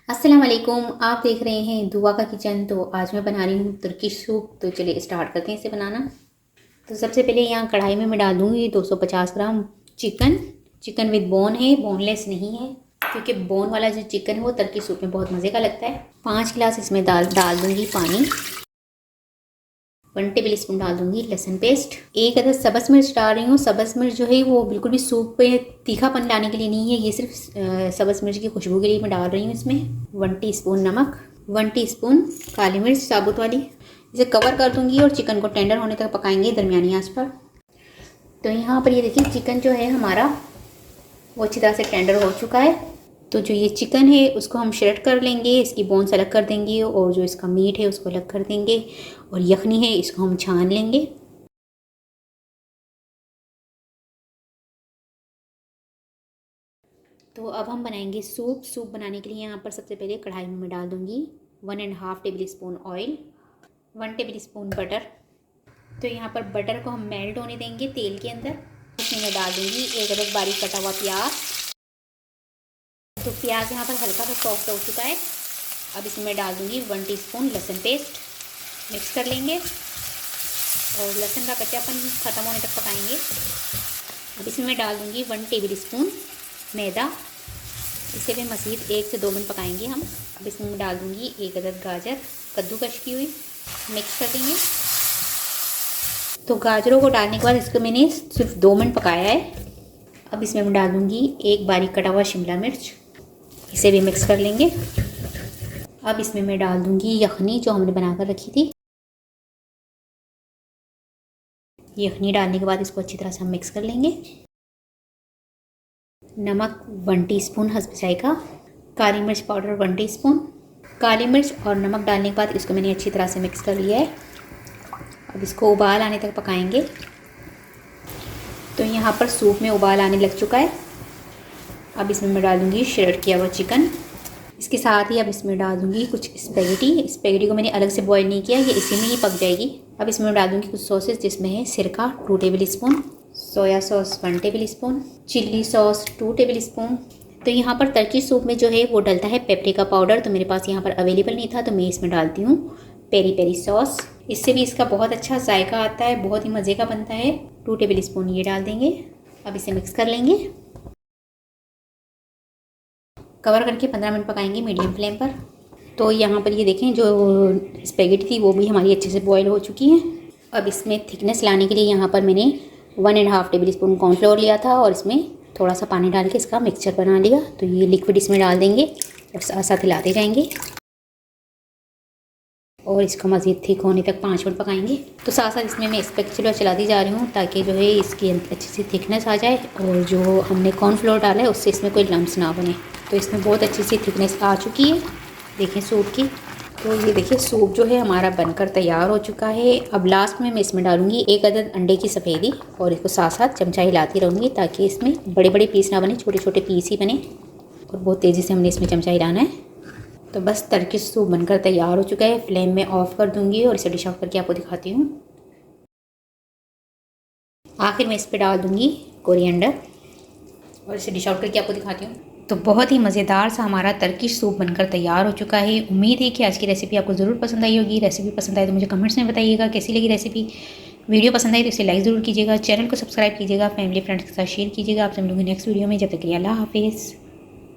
अस्सलाम वालेकुम। आप देख रहे हैं दुआ का किचन। तो आज मैं बना रही हूँ तुर्किश सूप। तो चलिए स्टार्ट करते हैं इसे बनाना। तो सबसे पहले यहाँ कढ़ाई में मैं डाल दूँगी 250 gram chicken. Chicken with bone है, बोनलेस नहीं है, क्योंकि बोन वाला जो चिकन है वो तुर्किश सूप में बहुत मज़े का लगता है। 5 गिलास इसमें डाल दूँगी पानी। 1 टेबल स्पून डाल दूँगी लहसुन पेस्ट। एक अदद सब्ज़ मिर्च डाल रही हूँ। सब्ज़ मिर्च जो है वो बिल्कुल भी सूप पे तीखापन लाने के लिए नहीं है, ये सिर्फ सब्ज़ मिर्च की खुशबू के लिए मैं डाल रही हूँ इसमें। 1 टीस्पून नमक, 1 टीस्पून काली मिर्च साबुत वाली। इसे कवर कर दूँगी और चिकन को टेंडर होने तक पकाएंगे दरमियानी आंच पर। तो यहाँ पर ये देखिए चिकन जो है हमारा वो अच्छी तरह से टेंडर हो चुका है। तो जो ये चिकन है उसको हम श्रेड कर लेंगे, इसकी बोन्स अलग कर देंगे और जो इसका मीट है उसको अलग कर देंगे, और यखनी है इसको हम छान लेंगे। तो अब हम बनाएंगे सूप। सूप बनाने के लिए यहाँ पर सबसे पहले कढ़ाई में मैं डाल दूँगी 1.5 table spoon oil, 1 table spoon butter. तो यहाँ पर बटर को हम मेल्ट होने देंगे तेल के अंदर। इसमें मैं डाल दूँगी एक अदद बारीक कटा हुआ प्याज। तो प्याज यहाँ पर हल्का सा सॉफ्ट हो चुका है। अब इसमें मैं डाल दूँगी 1 टीस्पून लहसुन पेस्ट। मिक्स कर लेंगे और लहसुन का कच्चापन ख़त्म होने तक पकाएंगे। अब इसमें मैं डाल दूँगी 1 टेबल स्पून मैदा। इसे भी मज़ीद 1 से 2 मिनट पकाएंगे हम। अब इसमें मैं डाल दूँगी एक अदद गाजर कद्दूकश की हुई। मिक्स कर देंगे। तो गाजरों को डालने के बाद इसको मैंने सिर्फ 2 मिनट पकाया है। अब इसमें मैं डाल दूँगी एक बारीक कटा हुआ शिमला मिर्च। इसे भी मिक्स कर लेंगे। अब इसमें मैं डाल दूँगी यखनी जो हमने बनाकर रखी थी। यखनी डालने के बाद इसको अच्छी तरह से हम मिक्स कर लेंगे। नमक 1 टीस्पून हस्ब जायका, काली मिर्च पाउडर 1 टीस्पून। काली मिर्च और नमक डालने के बाद इसको मैंने अच्छी तरह से मिक्स कर लिया है। अब इसको उबाल आने तक पकाएंगे। तो यहाँ पर सूप में उबाल आने लग चुका है। अब इसमें मैं डाल दूँगी श्रेड किया हुआ चिकन। इसके साथ ही अब इसमें डाल दूँगी कुछ स्पेगेटी। स्पेगेटी को मैंने अलग से बॉईल नहीं किया, ये इसी में ही पक जाएगी। अब इसमें डाल दूँगी कुछ सॉसेस, जिसमें है सिरका 2 table spoon, soya sauce 1 table spoon, chilli sauce 2 table spoon. तो यहाँ पर तुर्किश सूप में जो है वो डलता है पेपरिका पाउडर। तो मेरे पास यहाँ पर अवेलेबल नहीं था, तो मैं इसमें डालती हूँ पेरी पेरी सॉस। इससे भी इसका बहुत अच्छा जायका आता है, बहुत ही मज़े का बनता है। 2 टेबल स्पून ये डाल देंगे। अब इसे मिक्स कर लेंगे। कवर करके 15 मिनट पकाएंगे मीडियम फ्लेम पर। तो यहाँ पर ये देखें जो स्पेगेटी थी वो भी हमारी अच्छे से बॉईल हो चुकी है। अब इसमें थिकनेस लाने के लिए यहाँ पर मैंने 1.5 टेबल स्पून कॉर्नफ्लोर लिया था और इसमें थोड़ा सा पानी डाल के इसका मिक्सचर बना लिया। तो ये लिक्विड इसमें डाल देंगे और साथ साथ हिलाते जाएंगे और इसको मज़ीद थिक होने तक 5 मिनट पकाएंगे। तो साथ साथ इसमें मैं स्पैचुला चलाती जा रही हूँ ताकि जो है इसकी अच्छी सी थिकनेस आ जाए और जो हमने कॉर्नफ्लोर डाला है उससे इसमें कोई लम्स ना बने। तो इसमें बहुत अच्छी सी थिकनेस आ चुकी है, देखें सूप की। तो ये देखिए सूप जो है हमारा बनकर तैयार हो चुका है। अब लास्ट में मैं इसमें डालूंगी एक अदद अंडे की सफ़ेदी और इसको साथ साथ चमचा हिलाती रहूँगी ताकि इसमें बड़े बड़े पीस ना बने, छोटे छोटे पीस ही बने। और बहुत तेज़ी से हमने इसमें चमचा हिलाना है। तो बस तुर्किश सूप बनकर तैयार हो चुका है। फ्लेम में ऑफ कर दूँगी और इसे डिश आउट करके आपको दिखाती हूँ। आखिर में इस पर डाल दूँगी कोरिएंडर और इसे डिश आउट करके आपको दिखाती हूँ। तो बहुत ही मज़ेदार सा हमारा तुर्किश सूप बनकर तैयार हो चुका है। उम्मीद है कि आज की रेसिपी आपको ज़रूर पसंद आई होगी। रेसिपी पसंद आए तो मुझे कमेंट्स में बताइएगा कैसी लगी रेसिपी। वीडियो पसंद आई तो इसे लाइक ज़रूर कीजिएगा, चैनल को सब्सक्राइब कीजिएगा, फैमिली फ्रेंड्स के साथ शेयर कीजिएगा। आपसे मिलूंगी नेक्स्ट वीडियो में। जब तक के लिए अल्लाह हाफिज़।